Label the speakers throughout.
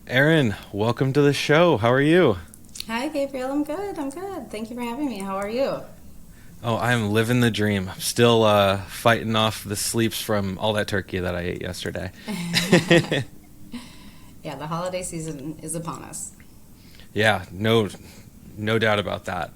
Speaker 1: Erin, welcome to the show. How are you?
Speaker 2: Hi, Gabriel. I'm good. I'm good. Thank you for having me. How are you?
Speaker 1: Oh, I'm living the dream. I'm still fighting off the sleeps from all that turkey that I ate yesterday.
Speaker 2: Yeah, the holiday season is upon us.
Speaker 1: Yeah, no doubt about that.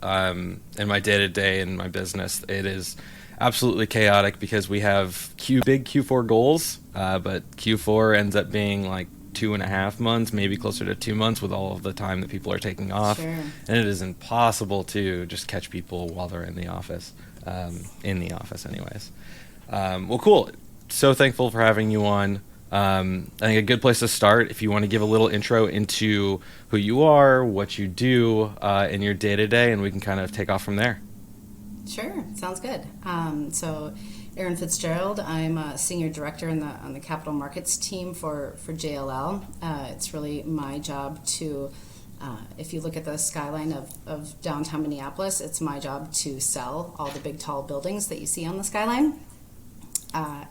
Speaker 1: In my day to day in my business, it is absolutely chaotic because we have big Q4 goals, but Q4 ends up being like 2.5 months, maybe closer to 2 months, with all of the time that people are taking off,
Speaker 2: Sure.
Speaker 1: and it is impossible to just catch people while they're in the office. In the office, anyways. Well, cool. So thankful for having you on. I think a good place to start, if you want to give a little intro into who you are, what you do in your day to day, and we can kind of take off from there.
Speaker 2: Sure. Sounds good. Erin Fitzgerald. I'm a senior director on the capital markets team for JLL. It's really my job to, if you look at the skyline of downtown Minneapolis, it's my job to sell all the big tall buildings that you see on the skyline. Uh,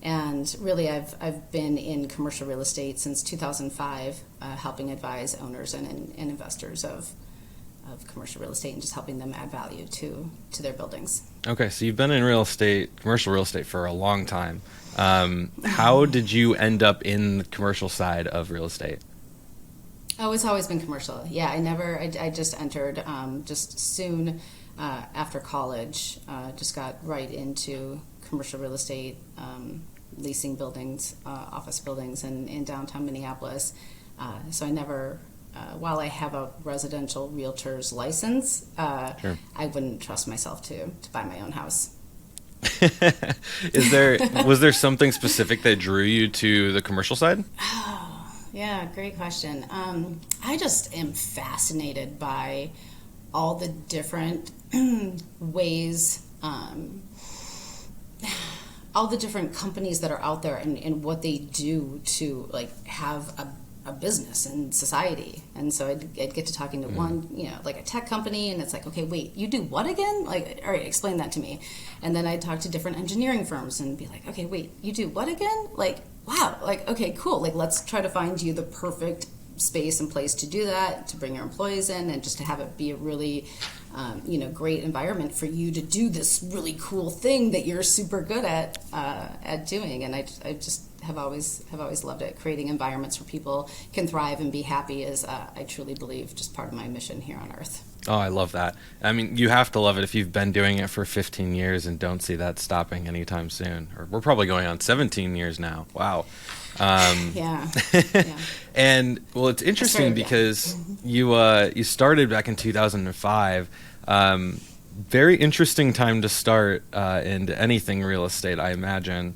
Speaker 2: and really, I've been in commercial real estate since 2005, helping advise owners and investors of commercial real estate and just helping them add value to their buildings.
Speaker 1: Okay, so you've been in real estate, commercial real estate, for a long time. How did you end up in the commercial side of real estate?
Speaker 2: Oh, it's always been commercial. Yeah, I just entered just soon after college, just got right into commercial real estate, leasing buildings, office buildings in downtown Minneapolis. So I never, while I have a residential realtor's license,
Speaker 1: Sure.
Speaker 2: I wouldn't trust myself to buy my own house.
Speaker 1: Was there something specific that drew you to the commercial side?
Speaker 2: Yeah, great question. I just am fascinated by all the different ways, all the different companies that are out there and what they do to like have a business in society. And so I'd get to talking to one, like a tech company, and it's like, okay, wait, you do what again? Like, all right, explain that to me. And then I'd talk to different engineering firms and be like, okay, wait, you do what again? Like, wow, like, okay, cool. Like, let's try to find you the perfect space and place to do that, to bring your employees in, and just to have it be a really, great environment for you to do this really cool thing that you're super good at doing. And I just have always loved it. Creating environments where people can thrive and be happy is, I truly believe, just part of my mission here on Earth.
Speaker 1: Oh, I love that. I mean, you have to love it if you've been doing it for 15 years and don't see that stopping anytime soon. Or we're probably going on 17 years now. Wow.
Speaker 2: Yeah, yeah.
Speaker 1: And well, it's interesting because you started back in 2005. Very interesting time to start into anything real estate, I imagine.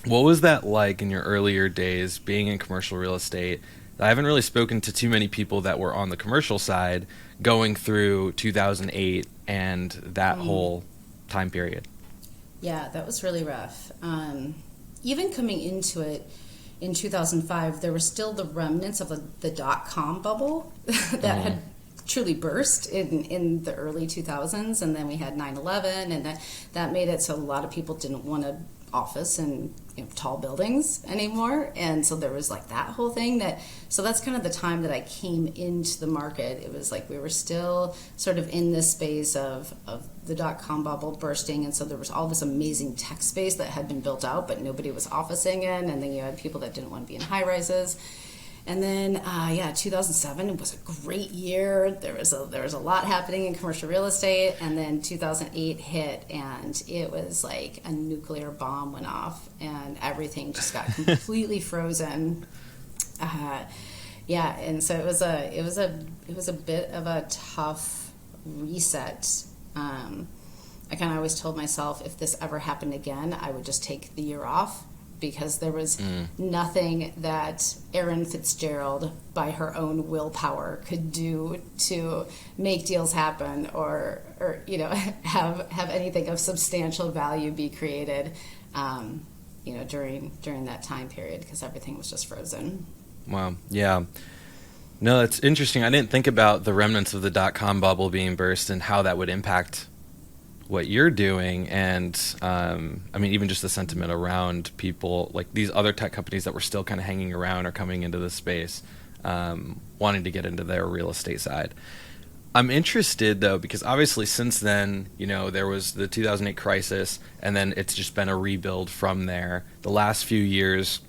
Speaker 1: What was that like in your earlier days being in commercial real estate? I haven't really spoken to too many people that were on the commercial side going through 2008 and that whole time period.
Speaker 2: Yeah, that was really rough. Even coming into it in 2005, there were still the remnants of the dot-com bubble that had truly burst in the early 2000s, and then we had 9/11, and that made it so a lot of people didn't want to office in tall buildings anymore, and so there was like that whole thing so that's kind of the time that I came into the market. It was like we were still sort of in this space of the dot-com bubble bursting, and so there was all this amazing tech space that had been built out but nobody was officing in, and then you had people that didn't want to be in high rises. And then, 2007 was a great year. There was a lot happening in commercial real estate. And then 2008 hit, and it was like a nuclear bomb went off, and everything just got completely frozen. And so it was a bit of a tough reset. I kind of always told myself if this ever happened again, I would just take the year off, because there was nothing that Erin Fitzgerald, by her own willpower, could do to make deals happen or have anything of substantial value be created, during that time period, because everything was just frozen.
Speaker 1: Wow. Yeah. No, that's interesting. I didn't think about the remnants of the dot-com bubble being burst and how that would impact what you're doing, and even just the sentiment around people like these other tech companies that were still kind of hanging around or coming into the space. wanting to get into their real estate side. I'm interested, though, because obviously since then, there was the 2008 crisis, and then it's just been a rebuild from there. The last few years,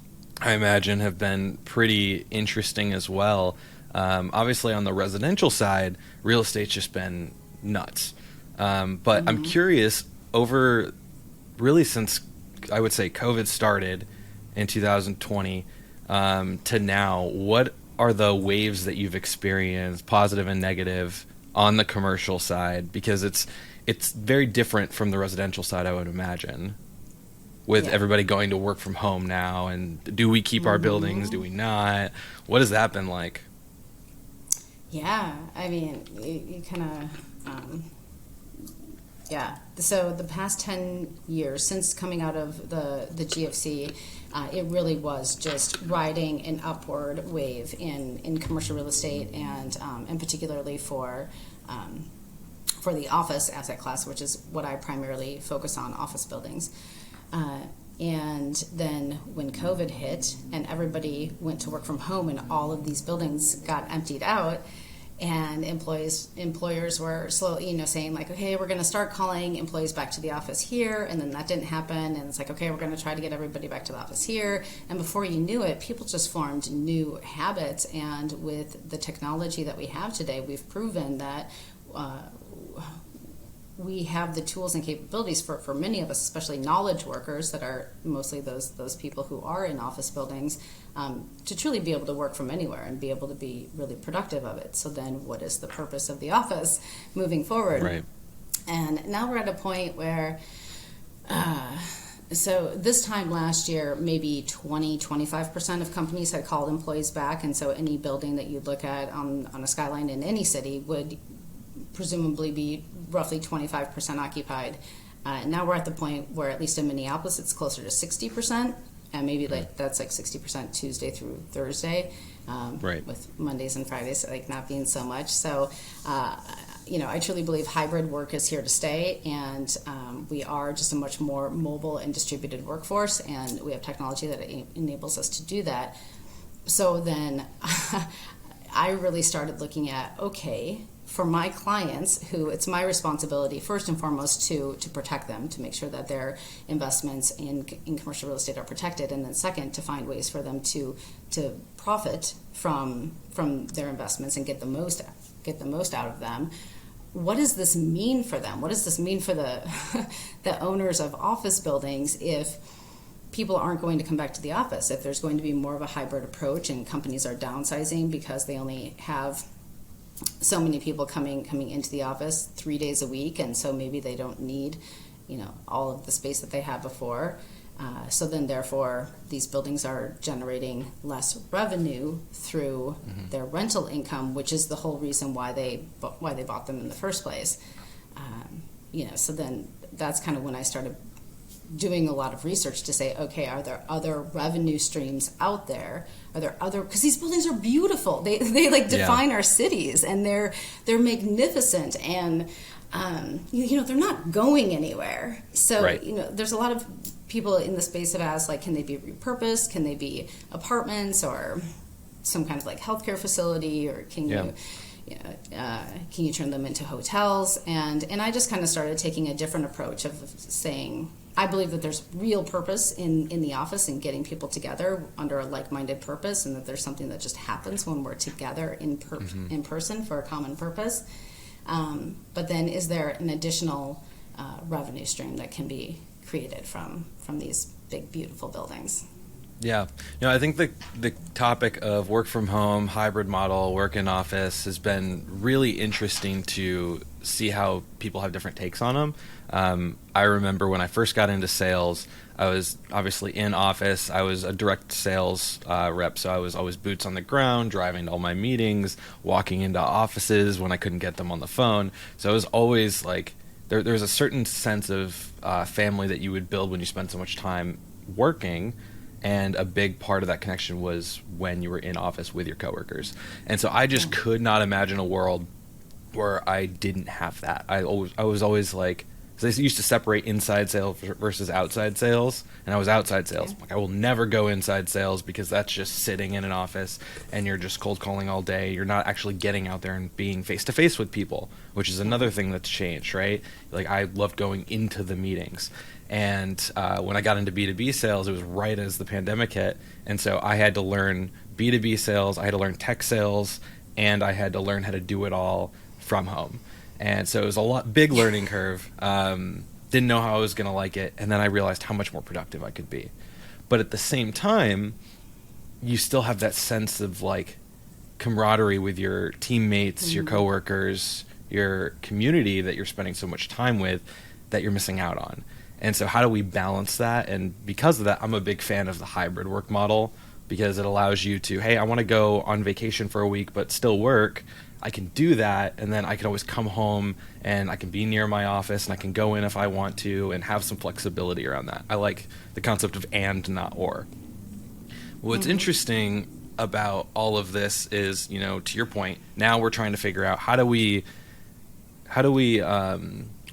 Speaker 1: I imagine, have been pretty interesting as well. Obviously, on the residential side, real estate's just been nuts. But I'm curious, over really since, I would say, COVID started in 2020 to now, what are the waves that you've experienced, positive and negative, on the commercial side? Because it's very different from the residential side, I would imagine, with everybody going to work from home now. And do we keep our buildings? Do we not? What has that been like?
Speaker 2: Yeah, I mean, you kind of, So the past 10 years, since coming out of the GFC, it really was just riding an upward wave in commercial real estate, and particularly for the office asset class, which is what I primarily focus on, office buildings. And then when COVID hit and everybody went to work from home and all of these buildings got emptied out, and employers were slowly, saying like, okay, we're going to start calling employees back to the office here, and then that didn't happen, and it's like, okay, we're going to try to get everybody back to the office here, and before you knew it, people just formed new habits. And with the technology that we have today, we've proven that we have the tools and capabilities for many of us, especially knowledge workers that are mostly those people who are in office buildings, to truly be able to work from anywhere and be able to be really productive of it. So then what is the purpose of the office moving forward?
Speaker 1: Right.
Speaker 2: And now we're at a point where, so this time last year, maybe 25% of companies had called employees back. And so any building that you'd look at on a skyline in any city would presumably be roughly 25% occupied. Now we're at the point where, at least in Minneapolis, it's closer to 60%, and maybe that's like 60% Tuesday through Thursday, with Mondays and Fridays like not being so much. So, I truly believe hybrid work is here to stay, and we are just a much more mobile and distributed workforce, and we have technology that enables us to do that. So then I really started looking at, okay, for my clients, who it's my responsibility first and foremost to protect them, to make sure that their investments in commercial real estate are protected, and then second, to find ways for them to profit from their investments and get the most out of them. What does this mean for them? What does this mean for the the owners of office buildings if people aren't going to come back to the office, if there's going to be more of a hybrid approach and companies are downsizing because they only have so many people coming into the office 3 days a week, and so maybe they don't need all of the space that they had before, so then therefore these buildings are generating less revenue through their rental income, which is the whole reason why they bought them in the first place. So then that's kind of when I started doing a lot of research to say, okay, are there other revenue streams out there? Are there other, because these buildings are beautiful. They define our cities, and they're magnificent, and they're not going anywhere. So there's a lot of people in the space have asked, like, can they be repurposed? Can they be apartments or some kind of like healthcare facility, or can you turn them into hotels? And I just kind of started taking a different approach of saying, I believe that there's real purpose in the office and getting people together under a like-minded purpose, and that there's something that just happens when we're together in person for a common purpose. But then is there an additional revenue stream that can be created from these big, beautiful buildings?
Speaker 1: Yeah. I think the topic of work from home, hybrid model, work in office has been really interesting to see how people have different takes on them. I remember when I first got into sales, I was obviously in office. I was a direct sales rep, so I was always boots on the ground, driving to all my meetings, walking into offices when I couldn't get them on the phone. So it was always like there's a certain sense of family that you would build when you spend so much time working. And a big part of that connection was when you were in office with your coworkers. And so I just could not imagine a world where I didn't have that. I was always like, So they used to separate inside sales versus outside sales, and I was outside sales.
Speaker 2: Okay.
Speaker 1: Like, I will never go inside sales because that's just sitting in an office and you're just cold calling all day. You're not actually getting out there and being face to face with people, which is another thing that's changed, right? Like, I loved going into the meetings. And when I got into B2B sales, it was right as the pandemic hit, and so I had to learn B2B sales, I had to learn tech sales, and I had to learn how to do it all from home. And so it was a big learning curve. Didn't know how I was going to like it, and then I realized how much more productive I could be. But at the same time, you still have that sense of like camaraderie with your teammates, your coworkers, your community that you're spending so much time with that you're missing out on. And so how do we balance that? And because of that, I'm a big fan of the hybrid work model, because it allows you to, hey, I want to go on vacation for a week but still work. I can do that, and then I can always come home and I can be near my office and I can go in if I want to and have some flexibility around that. I like the concept of and, not or. What's interesting about all of this is, you know, to your point, now we're trying to figure out how do we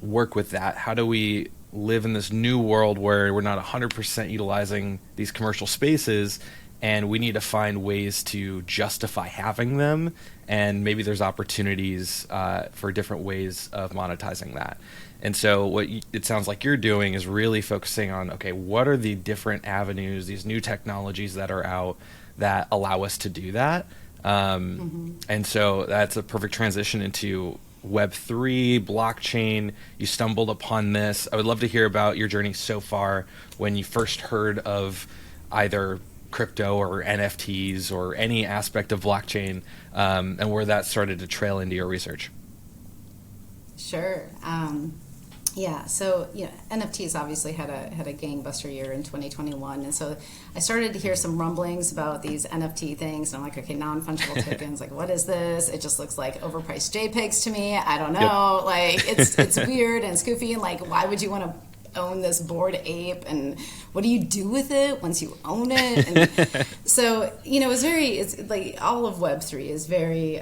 Speaker 1: work with that? How do we live in this new world where we're not 100% utilizing these commercial spaces, and we need to find ways to justify having them, and maybe there's opportunities for different ways of monetizing that. And so what it sounds like you're doing is really focusing on, okay, what are the different avenues, these new technologies that are out that allow us to do that? And so that's a perfect transition into Web3, blockchain. You stumbled upon this. I would love to hear about your journey so far, when you first heard of either crypto or NFTs or any aspect of blockchain, and where that started to trail into your research.
Speaker 2: Sure. Yeah. So, NFTs obviously had a gangbuster year in 2021, and so I started to hear some rumblings about these NFT things, and I'm like, okay, non-fungible tokens. Like, what is this? It just looks like overpriced JPEGs to me. I don't know. Yep. Like, it's weird and goofy, and like, why would you want to own this Bored Ape, and what do you do with it once you own it? And so, it's like all of Web3 is very.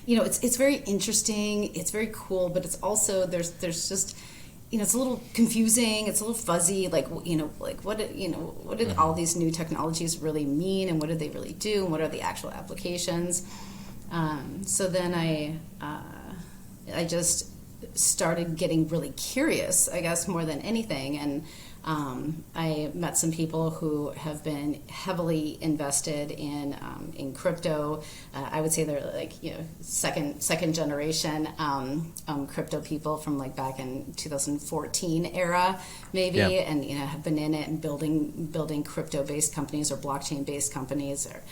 Speaker 2: It's very interesting. It's very cool, but it's also there's just it's a little confusing. It's a little fuzzy. Like what did all these new technologies really mean, and what did they really do, and what are the actual applications? So then I just started getting really curious, I guess, more than anything, and I met some people who have been heavily invested in crypto. I would say they're like second generation crypto people from like back in 2014 era maybe, and have been in it and building crypto based companies or blockchain based companies or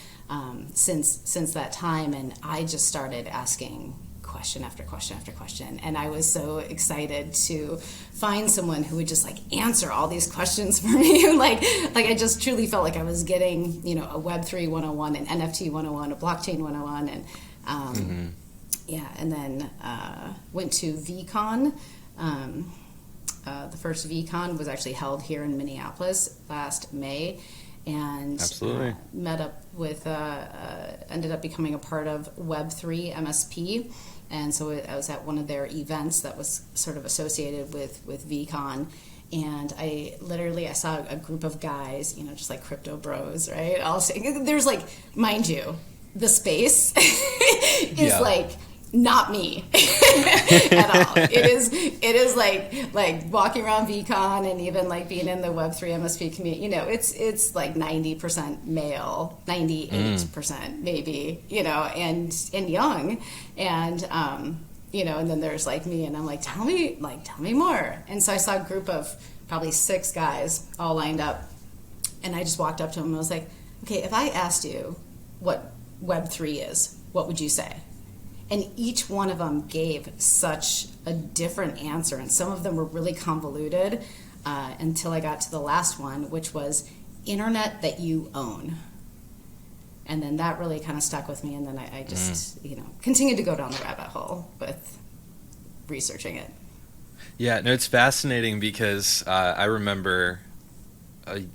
Speaker 2: since that time. And I just started asking question after question after question, and I was so excited to find someone who would just like answer all these questions for me. like I just truly felt like I was getting a Web3 101, an NFT 101, a blockchain 101, and and then went to VCon. The first VCon was actually held here in Minneapolis last May, and met up with ended up becoming a part of Web3 MSP. And so I was at one of their events that was sort of associated with VCon, and I saw a group of guys, just like crypto bros, right? There's like, mind you, the space is like not me at all. It is like walking around VCon and even like being in the Web3 MSP community. It's like 90% male, 98% maybe, and young, and and then there's like me, and I'm like, tell me more. And so I saw a group of probably 6 guys all lined up, and I just walked up to them and I was like, okay, if I asked you what Web3 is, what would you say? And each one of them gave such a different answer, and some of them were really convoluted until I got to the last one, which was internet that you own. And then that really kind of stuck with me, and then I just continued to go down the rabbit hole with researching it.
Speaker 1: Yeah, no, it's fascinating because I remember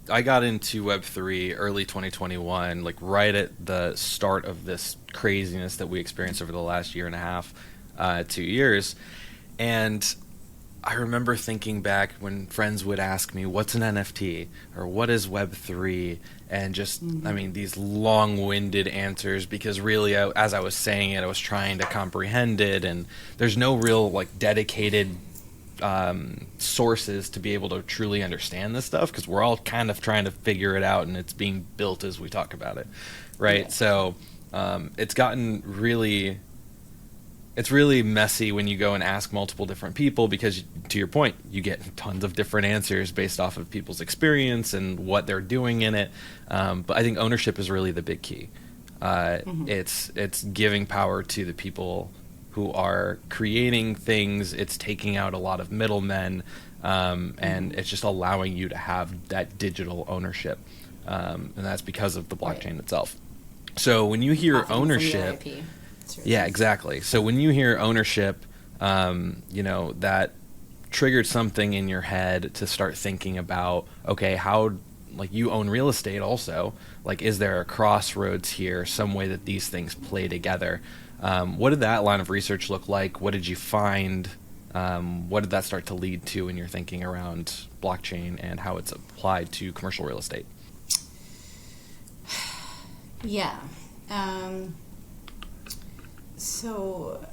Speaker 1: I got into Web3 early 2021, like right at the start of this craziness that we experienced over the last year and a half, 2 years. And I remember thinking back when friends would ask me, what's an NFT or what is Web3? And just, I mean, these long winded answers because really, as I was saying it, I was trying to comprehend it. And there's no real like dedicated sources to be able to truly understand this stuff because we're all kind of trying to figure it out and it's being built as we talk about it. Right.
Speaker 2: Yeah.
Speaker 1: So it's gotten really. It's really messy when you go and ask multiple different people because, to your point, you get tons of different answers based off of people's experience and what they're doing in it. But I think ownership is really the big key. It's giving power to the people who are creating things. It's taking out a lot of middlemen, and it's just allowing you to have that digital ownership. And that's because of the blockchain itself. So when you hear
Speaker 2: Often from your
Speaker 1: ownership...
Speaker 2: IP.
Speaker 1: Yeah, exactly. So when you hear ownership, that triggered something in your head to start thinking about, okay, how, like, you own real estate also. Like, is there a crossroads here, some way that these things play together? What did that line of research look like? What did you find? What did that start to lead to in your thinking around blockchain and how it's applied to commercial real estate?
Speaker 2: Yeah. So,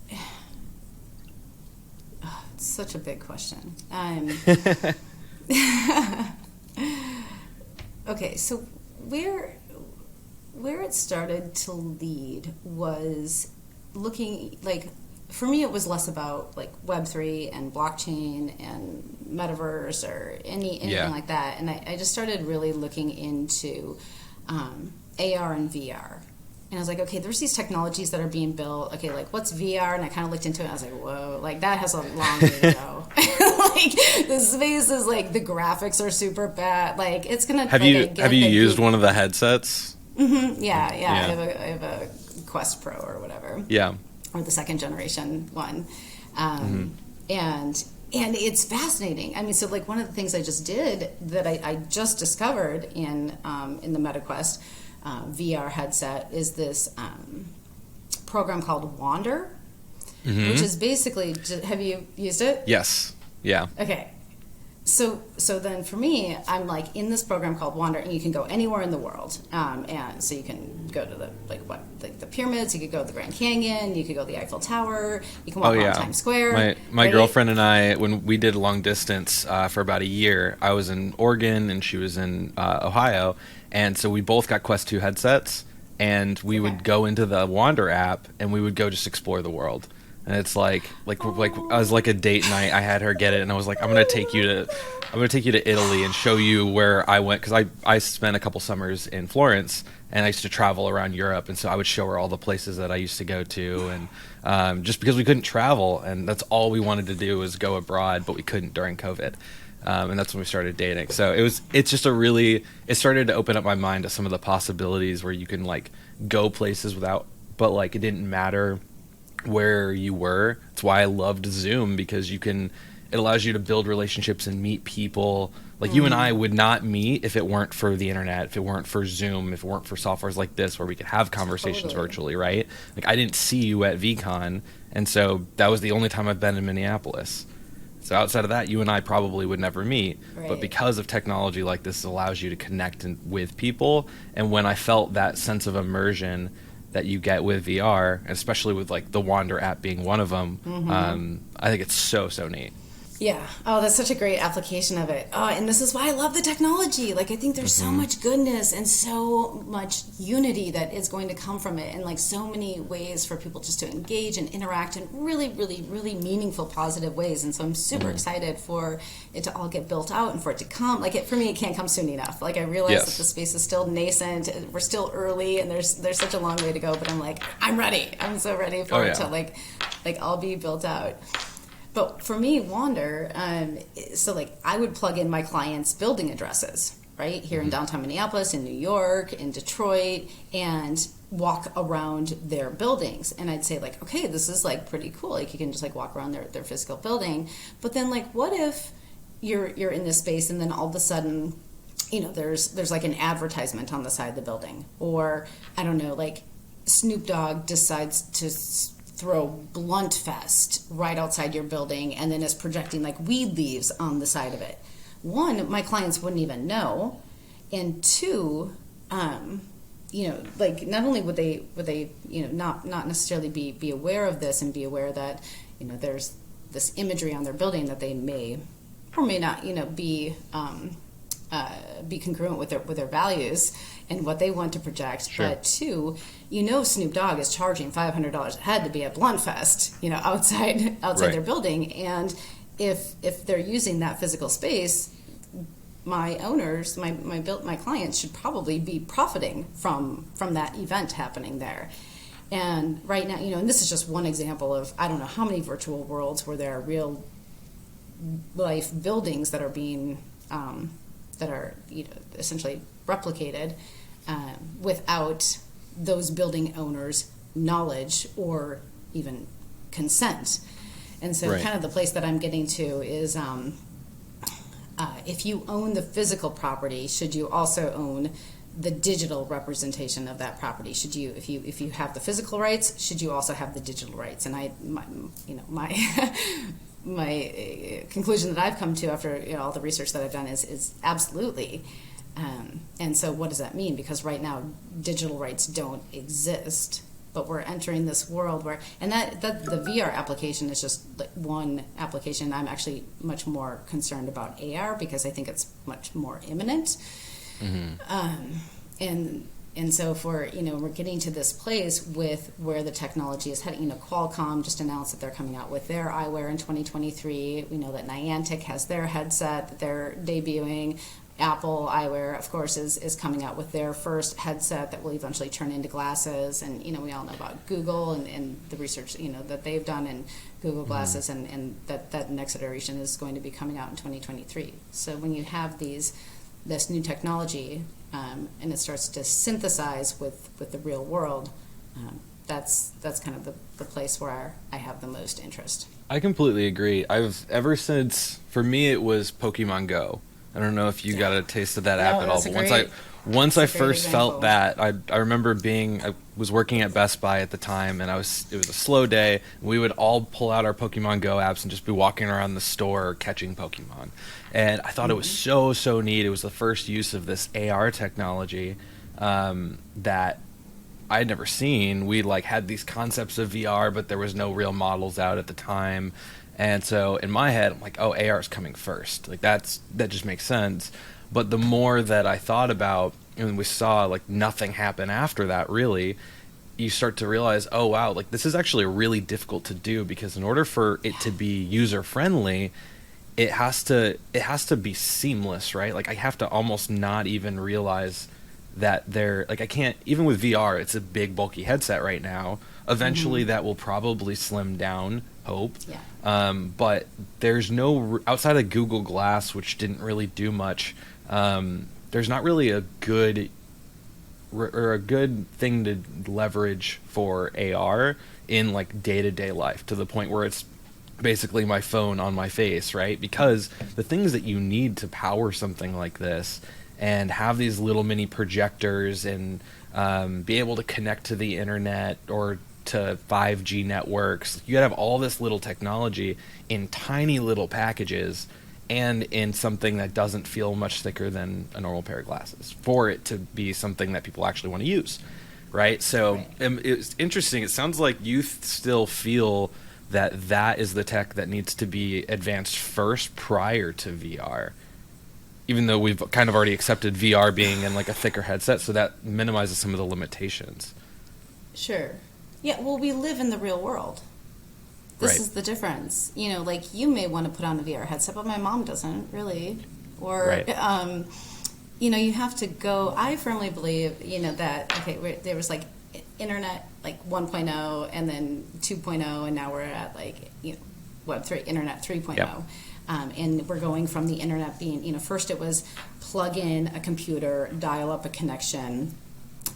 Speaker 2: it's such a big question. Okay, so where it started to lead was looking, like, for me it was less about like Web3 and blockchain and metaverse or anything like that, and I just started really looking into AR and VR. And I was like, okay, there's these technologies that are being built. Okay, like, what's VR? And I kind of looked into it. And I was like, whoa, like, that has a long way to go. Like, the space is, like, the graphics are super bad. Like, it's going to...
Speaker 1: Have you used one of the headsets?
Speaker 2: Mm-hmm. Yeah. I have a Quest Pro or whatever.
Speaker 1: Yeah.
Speaker 2: Or the second generation one. And it's fascinating. I mean, so, like, one of the things I just did that I just discovered in the MetaQuest VR headset is this program called Wander, which is basically, have you used it?
Speaker 1: Yes. Yeah.
Speaker 2: Okay. So then for me, I'm like in this program called Wander, and you can go anywhere in the world. And so you can go to the pyramids, you could go to the Grand Canyon, you could go to the Eiffel Tower, you can walk around Times Square.
Speaker 1: My girlfriend and I, when we did long distance for about a year, I was in Oregon and she was in Ohio. And so we both got Quest 2 headsets, and we would go into the Wander app, and we would go just explore the world. And it's like I was like a date night. I had her get it, and I was like, I'm gonna take you to Italy and show you where I went, because I spent a couple summers in Florence, and I used to travel around Europe, and so I would show her all the places that I used to go to, and just because we couldn't travel, and that's all we wanted to do was go abroad, but we couldn't during COVID. And that's when we started dating. So it started to open up my mind to some of the possibilities where you can like go places but like it didn't matter where you were. That's why I loved Zoom, because it allows you to build relationships and meet people. Like you and I would not meet if it weren't for the internet, if it weren't for Zoom, if it weren't for softwares like this where we could have conversations virtually, right? Like I didn't see you at VCon, and so that was the only time I've been in Minneapolis. So outside of that, you and I probably would never meet. Right. But because of technology like this, it allows you to connect with people. And when I felt that sense of immersion that you get with VR, especially with like the Wander app being one of them, I think it's so neat.
Speaker 2: Yeah. Oh, that's such a great application of it. Oh, and this is why I love the technology. Like, I think there's so much goodness and so much unity that is going to come from it, and like so many ways for people just to engage and interact in really, really, really meaningful, positive ways. And so I'm super excited for it to all get built out and for it to come. Like, for me, it can't come soon enough. Like, I realize that the space is still nascent. We're still early, and there's such a long way to go. But I'm like, I'm ready. I'm so ready for it to like all be built out. But for me, Wander, so like I would plug in my clients' building addresses, right? Here in downtown Minneapolis, in New York, in Detroit, and walk around their buildings. And I'd say like, okay, this is like pretty cool. Like you can just like walk around their physical building. But then like, what if you're in this space and then all of a sudden, you know, there's like an advertisement on the side of the building, or I don't know, like Snoop Dogg decides to throw Blunt Fest right outside your building and then is projecting like weed leaves on the side of it. One, my clients wouldn't even know, and two, like not only would they not necessarily be aware of this and be aware that there's this imagery on their building that they may or may not be congruent with their values and what they want to project.
Speaker 1: Sure.
Speaker 2: But two, Snoop Dogg is charging $500 a head to be at Blunt Fest, outside
Speaker 1: Right.
Speaker 2: their building, and if they're using that physical space, my owners, my clients should probably be profiting from that event happening there. And right now, and this is just one example of I don't know how many virtual worlds where there are real life buildings that are being essentially replicated without those building owners' knowledge or even consent. And so
Speaker 1: Right.
Speaker 2: kind of the place that I'm getting to is if you own the physical property, should you also own the digital representation of that property? Should you, if you have the physical rights, should you also have the digital rights? And my conclusion that I've come to after all the research that I've done is absolutely. And so what does that mean? Because right now digital rights don't exist, but we're entering this world where, and that the VR application is just like one application. I'm actually much more concerned about AR because I think it's much more imminent. And so if we're getting to this place with where the technology is heading, Qualcomm just announced that they're coming out with their eyewear in 2023. We know that Niantic has their headset that they're debuting. Apple eyewear, of course, is coming out with their first headset that will eventually turn into glasses. And, we all know about Google and the research, that they've done in Google Glasses, and that next iteration is going to be coming out in 2023. So when you have this new technology and it starts to synthesize with the real world, that's kind of the place where I have the most interest.
Speaker 1: I completely agree. Ever since, for me, it was Pokemon Go. I don't know if you got a taste of that app at all, but once I first felt that, I remember I was working at Best Buy at the time, and it was a slow day. We would all pull out our Pokemon Go apps and just be walking around the store catching Pokemon. And I thought it was so neat. It was the first use of this AR technology that I had never seen. We had these concepts of VR, but there was no real models out at the time. And so in my head, I'm like, oh, AR is coming first. That just makes sense. But the more that I thought about, and we saw nothing happen after that, really, you start to realize, oh wow, this is actually really difficult to do, because in order for it to be user friendly, it has to be seamless, right? I have to almost not even realize that I can't, even with VR, it's a big bulky headset right now. Eventually that will probably slim down, hope.
Speaker 2: Yeah.
Speaker 1: But there's no, outside of Google Glass, which didn't really do much, there's not really a good thing to leverage for AR in day-to-day life, to the point where it's basically my phone on my face, right? Because the things that you need to power something like this and have these little mini projectors and be able to connect to the internet or to 5G networks, you gotta have all this little technology in tiny little packages and in something that doesn't feel much thicker than a normal pair of glasses for it to be something that people actually want to use, right? So it's interesting. It sounds like you still feel that is the tech that needs to be advanced first prior to VR, even though we've kind of already accepted VR being in a thicker headset, so that minimizes some of the limitations.
Speaker 2: Sure. Yeah, well, we live in the real world. This is the difference. You may want to put on a VR headset, but my mom doesn't really. Or, you have to go. I firmly believe, that, okay, there was internet 1.0 and then 2.0, and now we're at Web3, internet 3.0.
Speaker 1: Yep.
Speaker 2: And we're going from the internet being, first it was plug in a computer, dial up a connection,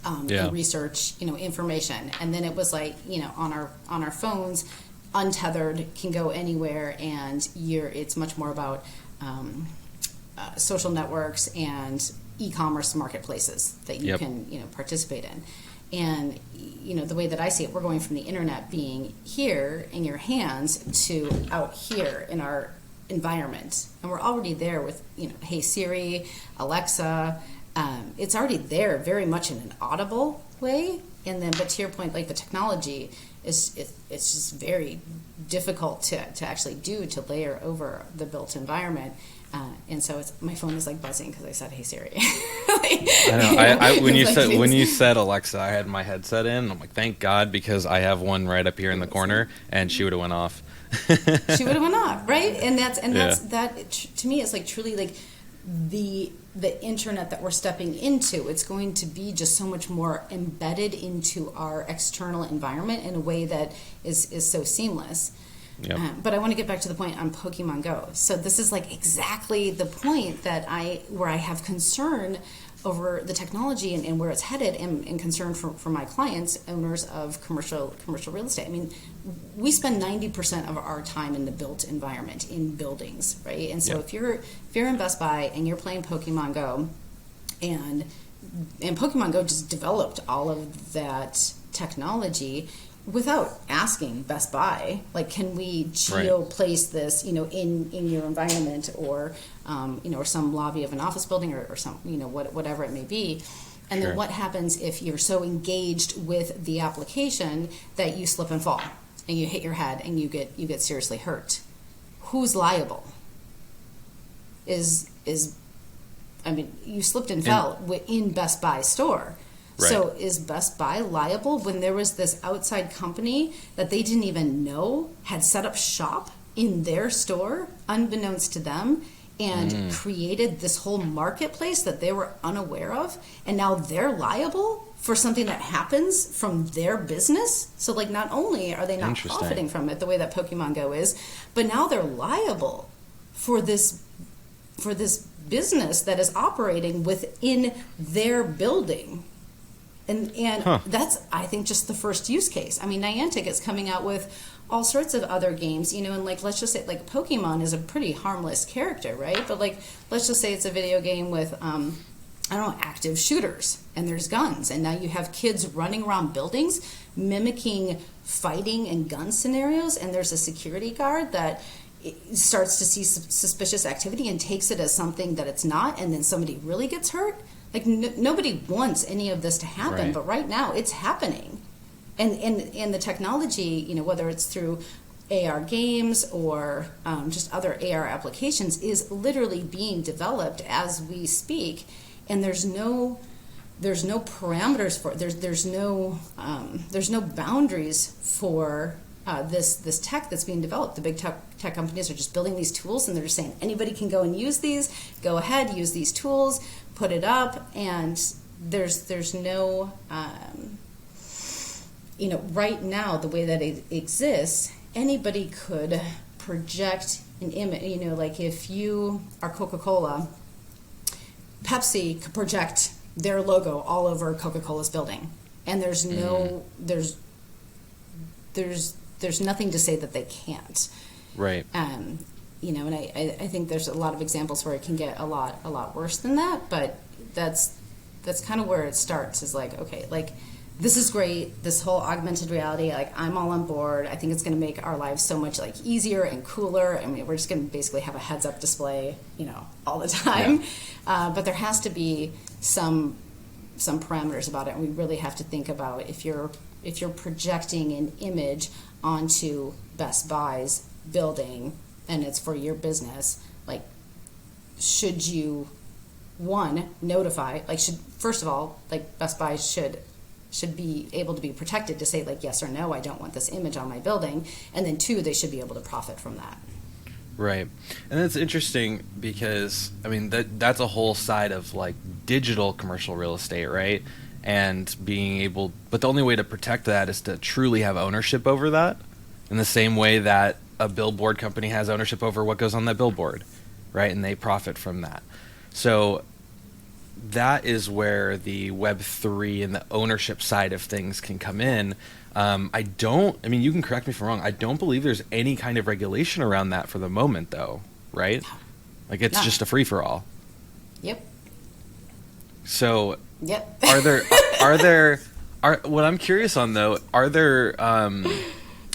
Speaker 2: and research, information. And then it was on our phones, untethered, can go anywhere, and it's much more about social networks and e-commerce marketplaces that you can participate in. And the way that I see it, we're going from the internet being here in your hands to out here in our environment, and we're already there with Hey Siri, Alexa. It's already there, very much in an audible way. And then, but to your point, like the technology it's just very difficult to actually to layer over the built environment. And so my phone is like buzzing because I said "Hey Siri."
Speaker 1: I know. When you said Alexa, I had my headset in. And I'm like, thank God, because I have one right up here in the corner, and she would have went off.
Speaker 2: She would have went off, right? And that to me is like truly like the internet that we're stepping into. It's going to be just so much more embedded into our external environment in a way that is so seamless. Yep. But I want to get back to the point on Pokemon Go. So this is like exactly the point where I have concern over the technology and where it's headed, and concern for my clients, owners of commercial real estate. I mean, we spend 90% of our time in the built environment, in buildings, right? And so if you're in Best Buy and you're playing Pokemon Go, and Pokemon Go just developed all of that technology without asking Best Buy, like, can we place this, in your environment, or or some lobby of an office building, or some, whatever it may be. And then what happens if you're so engaged with the application that you slip and fall and you hit your head and you get seriously hurt? Who's liable? You slipped and fell in Best Buy store. Right. So is Best Buy liable when there was this outside company that they didn't even know had set up shop in their store, unbeknownst to them, and created this whole marketplace that they were unaware of, and now they're liable for something that happens from their business? So like, not only are they not profiting from it the way that Pokemon Go is, but now they're liable for this business that is operating within their building. And that's, I think, just the first use case. I mean, Niantic is coming out with all sorts of other games, and like, let's just say, like, Pokemon is a pretty harmless character, right? But like, let's just say it's a video game with, active shooters, and there's guns, and now you have kids running around buildings mimicking fighting and gun scenarios, and there's a security guard that starts to see suspicious activity and takes it as something that it's not, and then somebody really gets hurt. Like, nobody wants any of this to happen, but right now it's happening. And the technology, whether it's through AR games or just other AR applications, is literally being developed as we speak. And there's no parameters for it. There's no boundaries for this tech that's being developed. The big tech companies are just building these tools, and they're just saying anybody can go and use these. Go ahead, use these tools, put it up, and there's no right now, the way that it exists, anybody could project an image. Like, if you are Coca-Cola, Pepsi could project their logo all over Coca-Cola's building, and there's nothing to say that they can't. Right. And I think there's a lot of examples where it can get a lot worse than that, but that's kind of where it starts, is like, okay, like, this is great, this whole augmented reality, like, I'm all on board. I think it's going to make our lives so much, like, easier and cooler. I mean, we're just going to basically have a heads-up display, all the time. Yeah. But there has to be some parameters about it, and we really have to think about, if you're projecting an image onto Best Buy's building and it's for your business, like, should you notify, like, first of all, like, Best Buy should be able to be protected to say, like, yes or no, I don't want this image on my building, and then 2, they should be able to profit from that.
Speaker 1: Right. And that's interesting because, I mean, that's a whole side of, like, digital commercial real estate, right? And being able, but the only way to protect that is to truly have ownership over that, in the same way that a billboard company has ownership over what goes on that billboard, right? And they profit from that. So that is where the Web3 and the ownership side of things can come in. I mean, you can correct me if I'm wrong, I don't believe there's any kind of regulation around that for the moment, though, right? Like, it's just a free-for-all. Yep. So,
Speaker 2: yep.
Speaker 1: are there What I'm curious on though, are there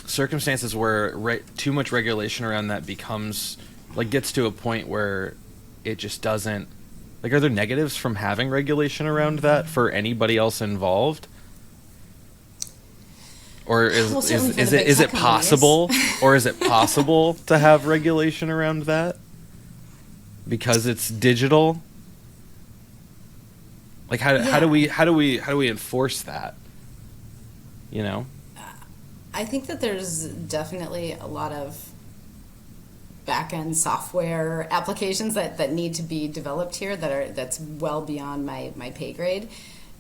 Speaker 1: circumstances where too much regulation around that becomes like gets to a point where it just doesn't like, are there negatives from having regulation around that for anybody else involved? Or
Speaker 2: Well, certainly for
Speaker 1: is
Speaker 2: the
Speaker 1: it
Speaker 2: big tech
Speaker 1: possible or is it possible to have regulation around that because it's digital? Like how do we enforce that? You know?
Speaker 2: I think that there's definitely a lot of back-end software applications that need to be developed here that's well beyond my pay grade.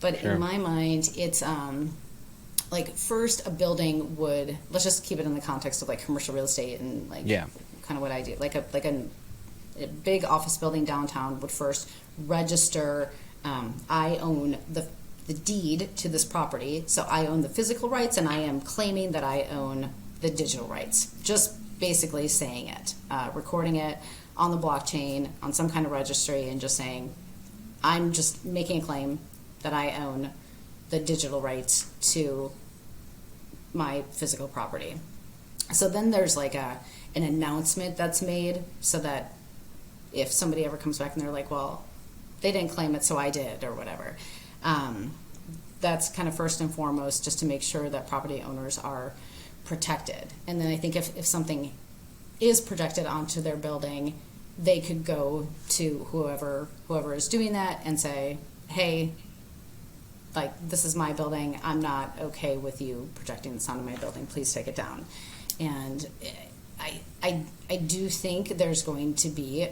Speaker 2: But
Speaker 1: Sure.
Speaker 2: in my mind, it's like first a building would, let's just keep it in the context of like commercial real estate and like
Speaker 1: Yeah.
Speaker 2: kind of what I do. Like a big office building downtown would first register, I own the deed to this property, so I own the physical rights and I am claiming that I own the digital rights. Just basically saying it, recording it on the blockchain, on some kind of registry, and just saying, I'm just making a claim that I own the digital rights to my physical property. So then there's like an announcement that's made so that if somebody ever comes back and they're like, well, they didn't claim it, so I did, or whatever. That's kind of first and foremost just to make sure that property owners are protected. And then I think if something is projected onto their building, they could go to whoever is doing that and say, hey, like, this is my building. I'm not okay with you projecting this onto my building. Please take it down. And I do think there's going to be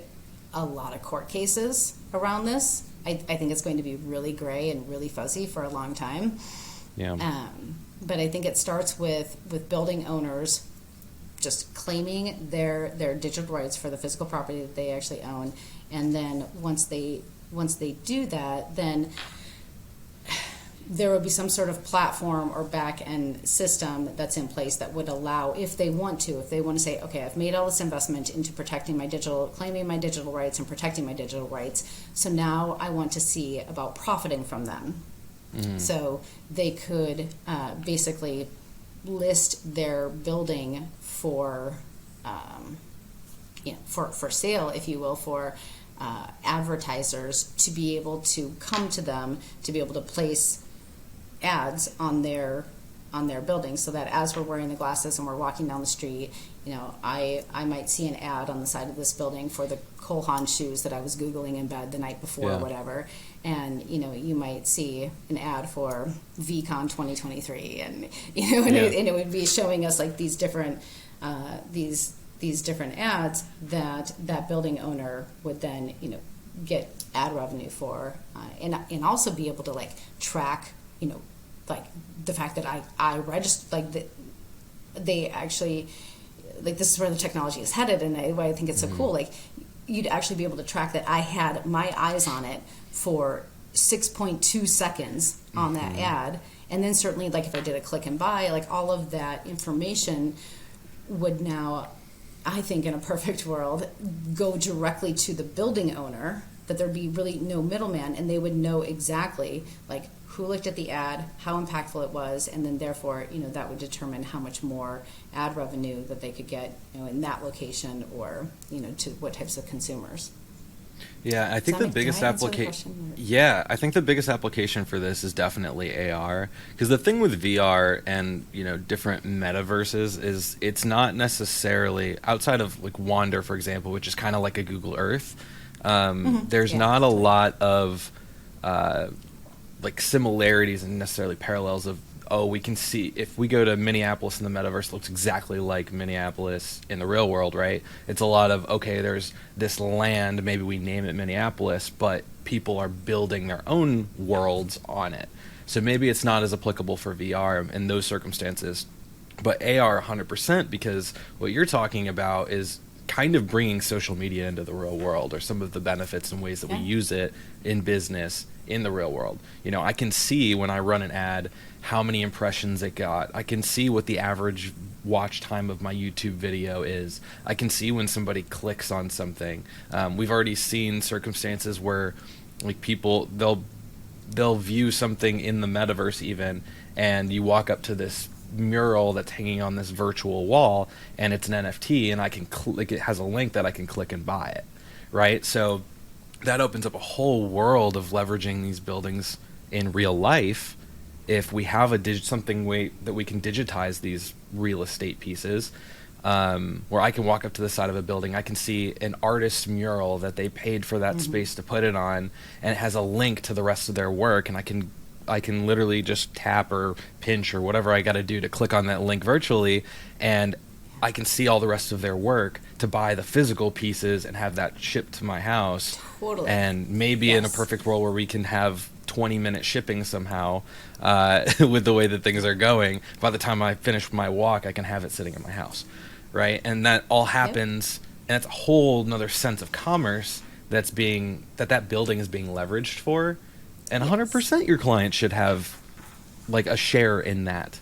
Speaker 2: a lot of court cases around this. I think it's going to be really gray and really fuzzy for a long time.
Speaker 1: Yeah.
Speaker 2: But I think it starts with building owners just claiming their digital rights for the physical property that they actually own, and then once they do that, then there would be some sort of platform or back-end system that's in place that would allow, if they want to say, okay, I've made all this investment into claiming my digital rights and protecting my digital rights, so now I want to see about profiting from them. Mm-hmm. So they could basically list their building for sale, if you will, for advertisers to be able to come to them, to be able to place ads on their building, so that as we're wearing the glasses and we're walking down the street, I might see an ad on the side of this building for the Cole Haan shoes that I was Googling in bed the night before, or whatever, and you might see an ad for VCon 2023, and and it would be showing us like these different these different ads that building owner would then get ad revenue for, and also be able to like track like the fact that I register, like they actually, like, this is where the technology is headed, and I think it's so cool. Like, you'd actually be able to track that I had my eyes on it for 6.2 seconds on that ad, and then certainly, like, if I did a click and buy, like, all of that information would now, I think, in a perfect world, go directly to the building owner, that there'd be really no middleman, and they would know exactly, like, who looked at the ad, how impactful it was, and then therefore, that would determine how much more ad revenue that they could get, in that location, or, to what types of consumers.
Speaker 1: Yeah, I think the biggest application. Yeah, I think the biggest application for this is definitely AR, because the thing with VR and different metaverses is it's not necessarily outside of like Wander, for example, which is kind of like a Google Earth. There's not a lot of like similarities and necessarily parallels of, we can see if we go to Minneapolis in the metaverse, it looks exactly like Minneapolis in the real world, right? It's a lot of, okay, there's this land, maybe we name it Minneapolis, but people are building their own worlds on it. So maybe it's not as applicable for VR in those circumstances, but AR 100%, because what you're talking about is kind of bringing social media into the real world, or some of the benefits and ways that we use it in business in the real world. I can see when I run an ad how many impressions it got. I can see what the average watch time of my YouTube video is. I can see when somebody clicks on something. We've already seen circumstances where like people, they'll they'll view something in the metaverse even, and you walk up to this mural that's hanging on this virtual wall, and it's an NFT, and I can click. It has a link that I can click and buy it, right? So that opens up a whole world of leveraging these buildings in real life. If we have something way that we can digitize these real estate pieces, where I can walk up to the side of a building, I can see an artist's mural that they paid for that space to put it on, and it has a link to the rest of their work, and I can literally just tap or pinch or whatever I got to do to click on that link virtually, and I can see all the rest of their work to buy the physical pieces and have that shipped to my house.
Speaker 2: Totally.
Speaker 1: And maybe in a perfect world where we can have 20-minute shipping somehow, with the way that things are going, by the time I finish my walk, I can have it sitting in my house, right? And that all happens, and it's a whole another sense of commerce that building is being leveraged for, and 100% your client should have like a share in that.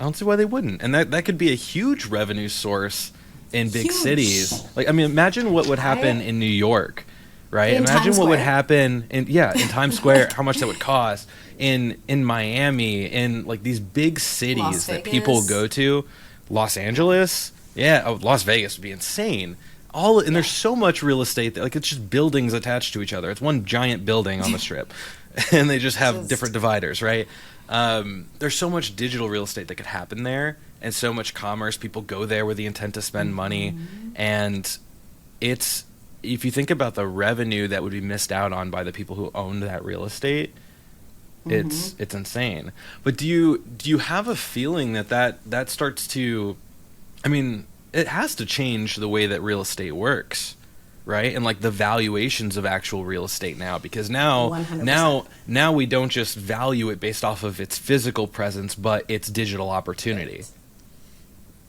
Speaker 1: I don't see why they wouldn't, and that could be a huge revenue source in big cities. Like, I mean, imagine what would happen in New York. Right. Imagine what would happen in Times Square, how much that would cost in Miami, in like these big cities that people go to, Los Angeles. Yeah. Oh, Las Vegas would be insane. There's so much real estate that, like, it's just buildings attached to each other. It's one giant building on the strip, and they just have different dividers. Right. There's so much digital real estate that could happen there, and so much commerce. People go there with the intent to spend money, and if you think about the revenue that would be missed out on by the people who owned that real estate, it's insane. But do you have a feeling that starts to, I mean, it has to change the way that real estate works, right? And like the valuations of actual real estate now, because now 100%. We don't just value it based off of its physical presence, but its digital opportunity.
Speaker 2: Right.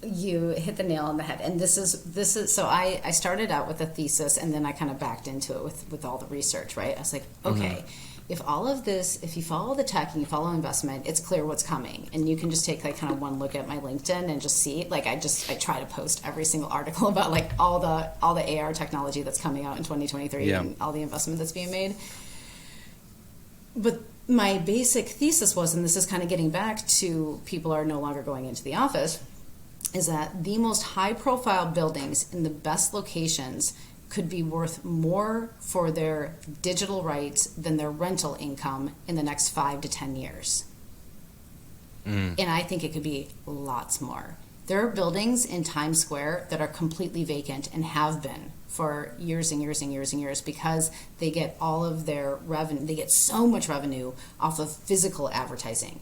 Speaker 2: You hit the nail on the head. And this is so I started out with a thesis, and then I kind of backed into it with all the research, right? I was like, okay, if all of this, if you follow the tech and you follow investment, it's clear what's coming. And you can just take like kind of one look at my LinkedIn and just see, like, I try to post every single article about like all the AR technology that's coming out in 2023 and all the investment that's being made. But my basic thesis was, and this is kind of getting back to people are no longer going into the office, is that the most high-profile buildings in the best locations could be worth more for their digital rights than their rental income in the next 5 to 10 years. And I think it could be lots more. There are buildings in Times Square that are completely vacant and have been for years and years and years and years because they get all of their revenue, they get so much revenue off of physical advertising.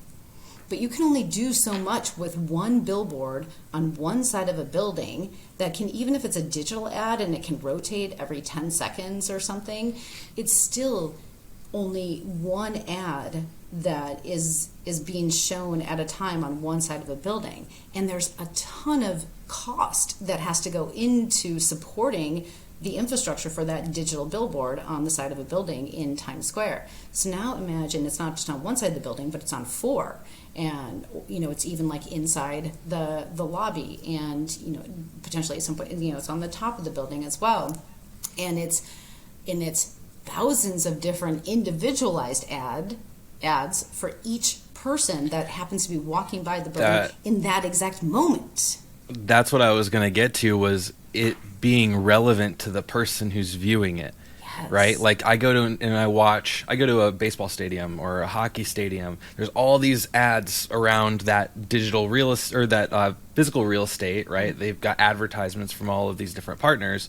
Speaker 2: But you can only do so much with one billboard on one side of a building that can, even if it's a digital ad and it can rotate every 10 seconds or something, it's still only one ad that is being shown at a time on one side of a building. And there's a ton of cost that has to go into supporting the infrastructure for that digital billboard on the side of a building in Times Square. So now imagine it's not just on one side of the building, but it's on 4. And, you know, it's even like inside the lobby, and, you know, potentially at some point, you know, it's on the top of the building as well. And it's thousands of different individualized ads for each person that happens to be walking by the building in that exact moment.
Speaker 1: That's what I was going to get to, was it being relevant to the person who's viewing it. Yes. Right? Like I go to a baseball stadium or a hockey stadium. There's all these ads around that digital real estate, or that physical real estate, right? They've got advertisements from all of these different partners,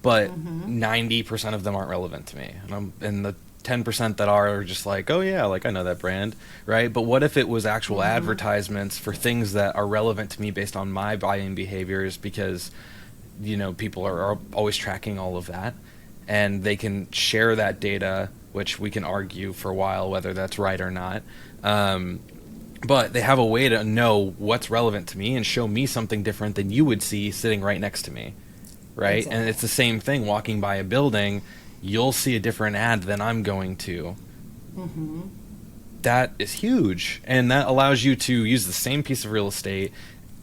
Speaker 1: but 90% of them aren't relevant to me. And the 10% that are just like, oh yeah, like I know that brand, right? But what if it was actual advertisements for things that are relevant to me based on my buying behaviors, because, you know, people are always tracking all of that, and they can share that data, which we can argue for a while whether that's right or not. But they have a way to know what's relevant to me and show me something different than you would see sitting right next to me, right? Exactly. And it's the same thing walking by a building. You'll see a different ad than I'm going to. That is huge. And that allows you to use the same piece of real estate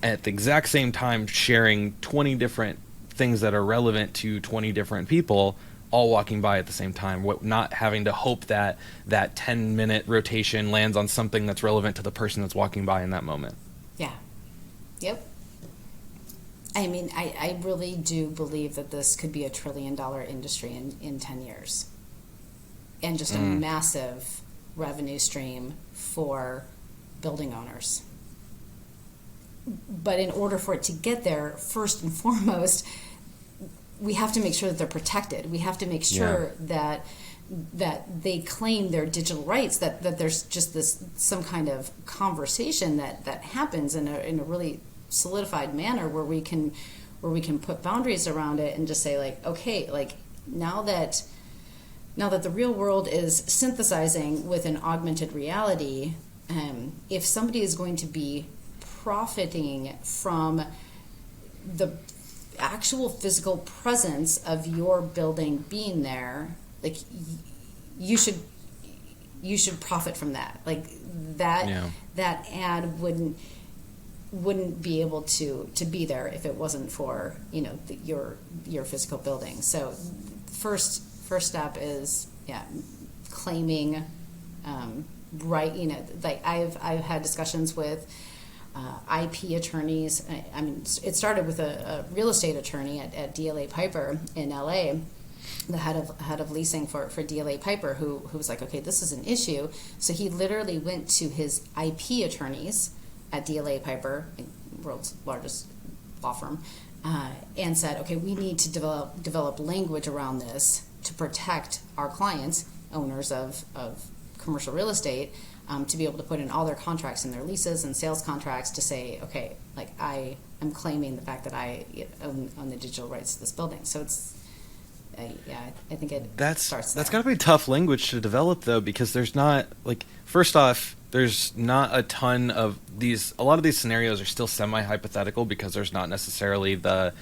Speaker 1: at the exact same time, sharing 20 different things that are relevant to 20 different people all walking by at the same time, not having to hope that that 10-minute rotation lands on something that's relevant to the person that's walking by in that moment.
Speaker 2: Yeah. Yep. I mean, I really do believe that this could be $1 trillion industry in 10 years. And just a massive revenue stream for building owners. But in order for it to get there, first and foremost, we have to make sure that they're protected. We have to make sure that they claim their digital rights, that there's just some kind of conversation that happens in a really solidified manner where we can put boundaries around it and just say, like, okay, like now that the real world is synthesizing with an augmented reality, if somebody is going to be profiting from the actual physical presence of your building being there, like you should profit from that. Like that ad wouldn't be able to be there if it wasn't for your physical building. So first step is claiming right. Like I've had discussions with IP attorneys. I mean, it started with a real estate attorney at DLA Piper in LA, the head of leasing for DLA Piper, who was like, okay, this is an issue. So he literally went to his IP attorneys at DLA Piper, world's largest law firm, and said, okay, we need to develop language around this to protect our clients, owners of commercial real estate, to be able to put in all their contracts and their leases and sales contracts to say, okay, like I am claiming the fact that I own the digital rights to this building. So it's, I think starts there.
Speaker 1: That's got to be tough language to develop, though, because there's not, like, first off, there's not a ton of these. A lot of these scenarios are still semi-hypothetical because there's not necessarily the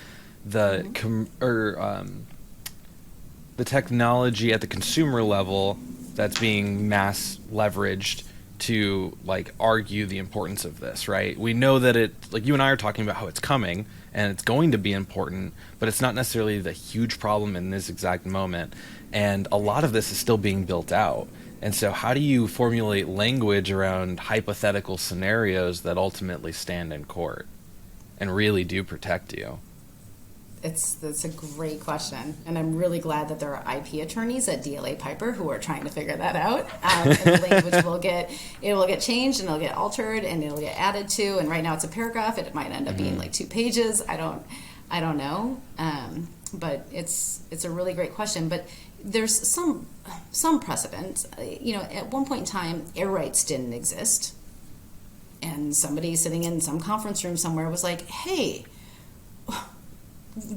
Speaker 1: technology at the consumer level that's being mass leveraged to like argue the importance of this, right? We know that it, like you and I are talking about how it's coming and it's going to be important, but it's not necessarily the huge problem in this exact moment. And a lot of this is still being built out. And so how do you formulate language around hypothetical scenarios that ultimately stand in court and really do protect you?
Speaker 2: That's a great question, and I'm really glad that there are IP attorneys at DLA Piper who are trying to figure that out. And the language will get changed, and it'll get altered, and it'll get added to. And right now it's a paragraph. It might end up being like 2 pages. I don't know. But it's a really great question. But there's some precedent. At one point in time, air rights didn't exist, and somebody sitting in some conference room somewhere was like, "Hey,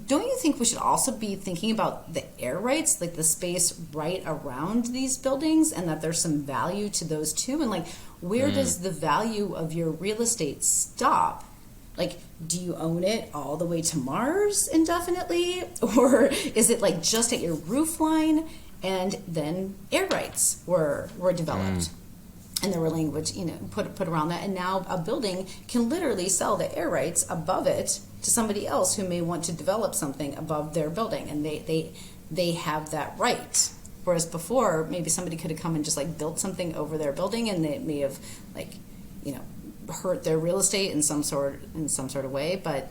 Speaker 2: don't you think we should also be thinking about the air rights, like the space right around these buildings, and that there's some value to those too? And like, where does the value of your real estate stop? Like, do you own it all the way to Mars indefinitely? Or is it like just at your roof line?" And then air rights were developed. And there were language, put around that. And now a building can literally sell the air rights above it to somebody else who may want to develop something above their building, and they have that right. Whereas before, maybe somebody could have come and just like built something over their building, and they may have hurt their real estate in some sort of way. But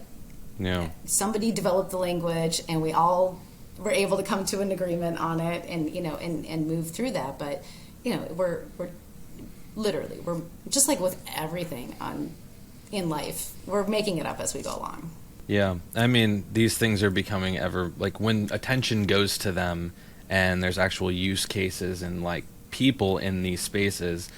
Speaker 2: somebody developed the language, and we all were able to come to an agreement on it, and and move through that. But we're literally, we're just like with everything in life, we're making it up as we go along.
Speaker 1: Yeah, I mean, these things are becoming ever, like, when attention goes to them and there's actual use cases and like people in these spaces,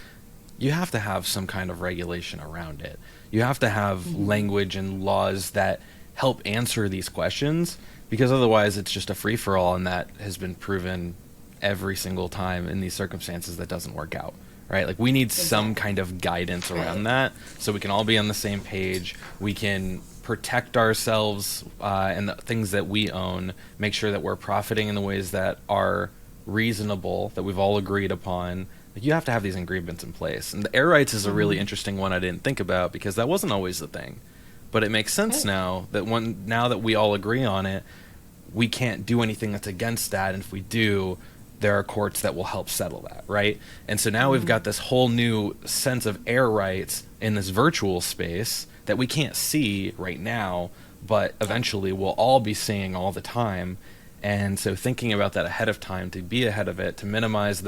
Speaker 1: you have to have some kind of regulation around it. You have to have language and laws that help answer these questions, because otherwise it's just a free-for-all, and that has been proven every single time in these circumstances that doesn't work out. Right? Like, we need some kind of guidance around that so we can all be on the same page. We can protect ourselves and the things that we own, make sure that we're profiting in the ways that are reasonable, that we've all agreed upon. Like, you have to have these agreements in place. And the air rights is a really interesting one I didn't think about, because that wasn't always the thing. But it makes sense now that we all agree on it. we can't do anything that's against that, and if we do, there are courts that will help settle that, right? And so now we've got this whole new sense of air rights in this virtual space that we can't see right now, but eventually we'll all be seeing all the time. And so thinking about that ahead of time, to be ahead of it, to minimize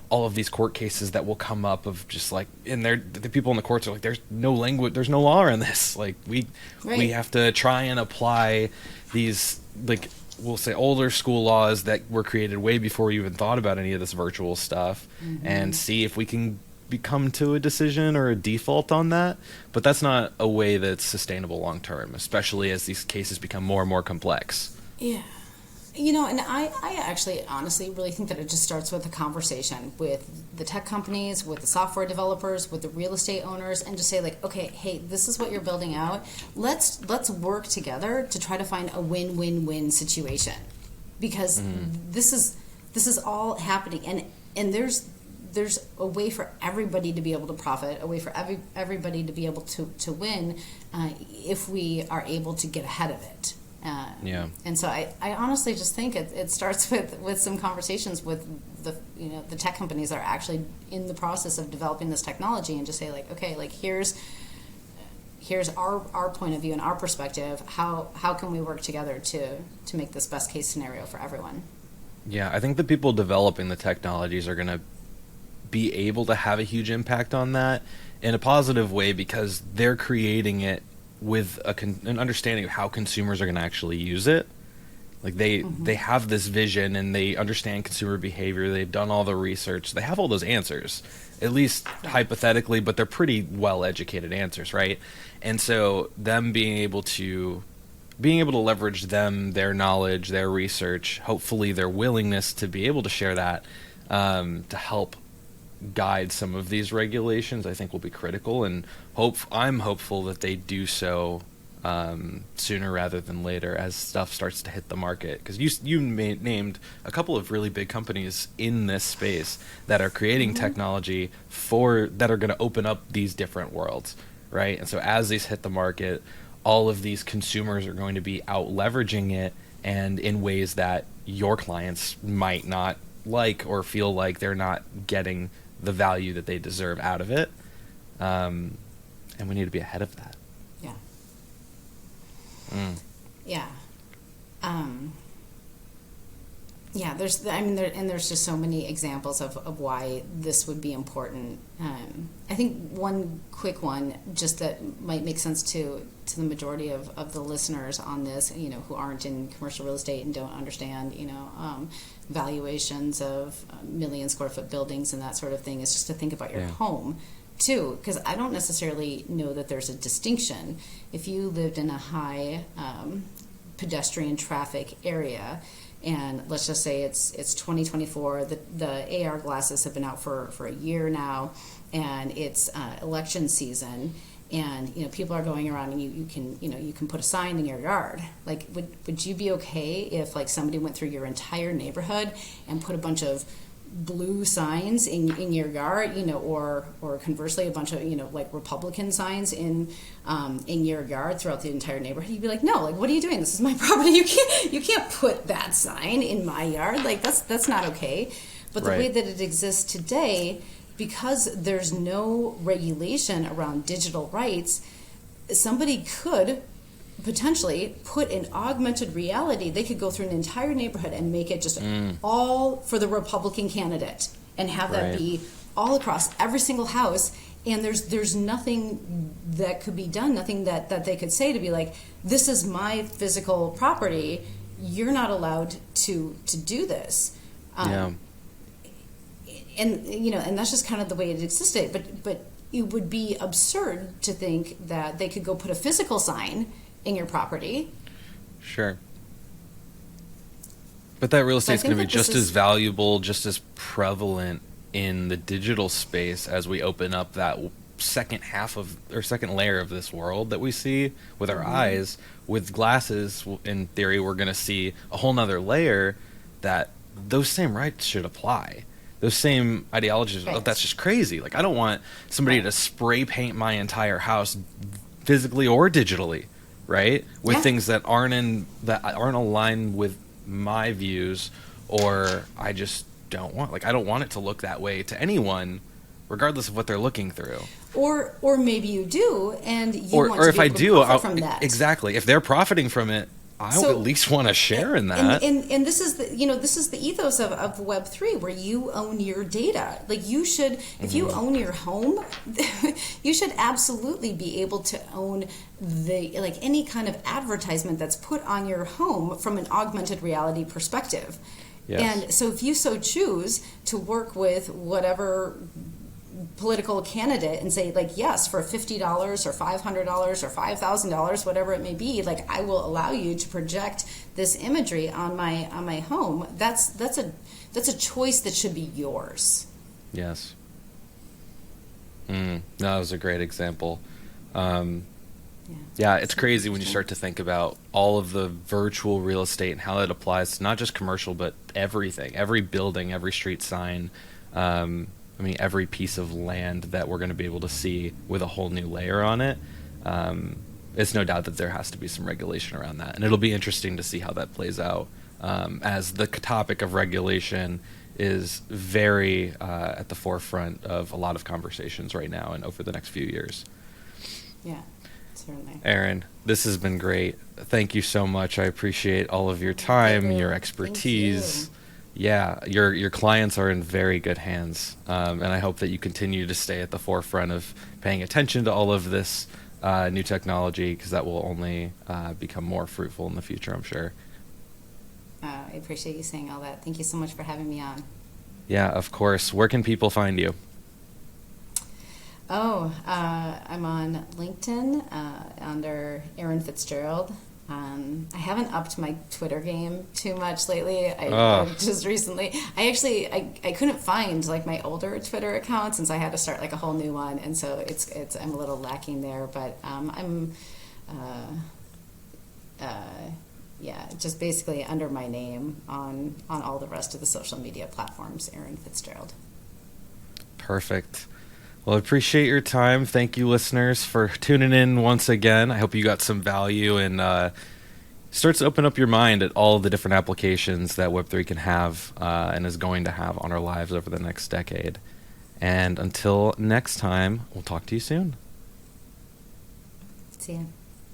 Speaker 1: all of these court cases that will come up of just like, and the people in the courts are like, there's no language, there's no law in this. Like we have to try and apply these, like, we'll say older school laws that were created way before we even thought about any of this virtual stuff, and see if we can come to a decision or a default on that. But that's not a way that's sustainable long term, especially as these cases become more and more complex.
Speaker 2: Yeah. And I actually honestly really think that it just starts with a conversation with the tech companies, with the software developers, with the real estate owners, and just say like, okay, hey, this is what you're building out. Let's work together to try to find a win-win-win situation, because this is all happening, and there's a way for everybody to be able to profit, a way for everybody to be able to win, if we are able to get ahead of it. And so I honestly just think it starts with some conversations with the tech companies that are actually in the process of developing this technology, and just say like, okay, like here's our point of view and our perspective. How can we work together to make this best case scenario for everyone?
Speaker 1: Yeah, I think the people developing the technologies are going to be able to have a huge impact on that in a positive way, because they're creating it with an understanding of how consumers are going to actually use it. Like they have this vision, and they understand consumer behavior. They've done all the research. They have all those answers, at least hypothetically, but they're pretty well-educated answers, right? And so them being able to leverage their knowledge, their research, hopefully their willingness to be able to share that, to help guide some of these regulations, I think will be critical, and I'm hopeful that they do so sooner rather than later as stuff starts to hit the market. Because you named a couple of really big companies in this space that are creating technology that are going to open up these different worlds, right? And so as these hit the market, all of these consumers are going to be out leveraging it, and in ways that your clients might not like, or feel like they're not getting the value that they deserve out of it. And we need to be ahead of that.
Speaker 2: Yeah. Yeah. Yeah, there's just so many examples of why this would be important. I think one quick one, just that might make sense to the majority of the listeners on this, who aren't in commercial real estate and don't understand, valuations of million square foot buildings and that sort of thing, is just to think about your home too, because I don't necessarily know that there's a distinction. If you lived in a high pedestrian traffic area, and let's just say it's 2024, the AR glasses have been out for a year now, and it's election season, and people are going around, and you can put a sign in your yard. Like, would you be okay if like somebody went through your entire neighborhood and put a bunch of blue signs in your yard, or conversely a bunch of like Republican signs in your yard throughout the entire neighborhood? You'd be like, no, like, what are you doing? This is my property. You can't put that sign in my yard. Like, that's not okay. But the way that it exists today, because there's no regulation around digital rights, somebody could potentially put in augmented reality. They could go through an entire neighborhood and make it just all for the Republican candidate, and have that be all across every single house. And there's nothing that could be done, nothing that they could say to be like, this is my physical property, you're not allowed to do this. And that's just kind of the way it existed. But it would be absurd to think that they could go put a physical sign in your property.
Speaker 1: Sure. But that real estate's going to be just as valuable, just as prevalent in the digital space as we open up that second layer of this world that we see with our eyes. With glasses, in theory, we're going to see a whole nother layer that those same rights should apply. Those same ideologies, that's just crazy. Like, I don't want somebody to spray paint my entire house physically or digitally, right? With
Speaker 2: Yeah.
Speaker 1: things that aren't aligned with my views, or I just don't want, like, I don't want it to look that way to anyone, regardless of what they're looking through.
Speaker 2: Or maybe you do, and you
Speaker 1: Or
Speaker 2: want to
Speaker 1: if
Speaker 2: be
Speaker 1: I
Speaker 2: able to
Speaker 1: do,
Speaker 2: profit from that.
Speaker 1: exactly. If they're profiting from it, I
Speaker 2: So-
Speaker 1: at least want to share in that.
Speaker 2: And this is the ethos of Web3, where you own your data. Like, you should, if you own your home, you should absolutely be able to own any kind of advertisement that's put on your home from an augmented reality perspective.
Speaker 1: Yes.
Speaker 2: And so if you so choose to work with whatever political candidate and say, like, yes, for $50 or $500 or $5,000, whatever it may be, like, I will allow you to project this imagery on my home. That's a choice that should be yours.
Speaker 1: Yes. That was a great example. Yeah, it's crazy when you start to think about all of the virtual real estate and how that applies to not just commercial, but everything, every building, every street sign. I mean, every piece of land that we're going to be able to see with a whole new layer on it. It's no doubt that there has to be some regulation around that. And it'll be interesting to see how that plays out, as the topic of regulation is very at the forefront of a lot of conversations right now and over the next few years.
Speaker 2: Yeah, certainly.
Speaker 1: Erin, this has been great. Thank you so much. I appreciate all of your time, your expertise.
Speaker 2: Thank you.
Speaker 1: Yeah, your clients are in very good hands, and I hope that you continue to stay at the forefront of paying attention to all of this new technology, because that will only become more fruitful in the future, I'm sure.
Speaker 2: I appreciate you saying all that. Thank you so much for having me on.
Speaker 1: Yeah, of course. Where can people find you?
Speaker 2: I'm on LinkedIn under Erin Fitzgerald. I haven't upped my Twitter game too much lately. I just recently, I couldn't find like my older Twitter account, since I had to start like a whole new one, and so I'm a little lacking there. But I'm just basically under my name on all the rest of the social media platforms, Erin Fitzgerald.
Speaker 1: Perfect. Well, I appreciate your time. Thank you, listeners, for tuning in once again. I hope you got some value and starts to open up your mind at all the different applications that Web3 can have and is going to have on our lives over the next decade. And until next time, we'll talk to you soon.
Speaker 2: See ya.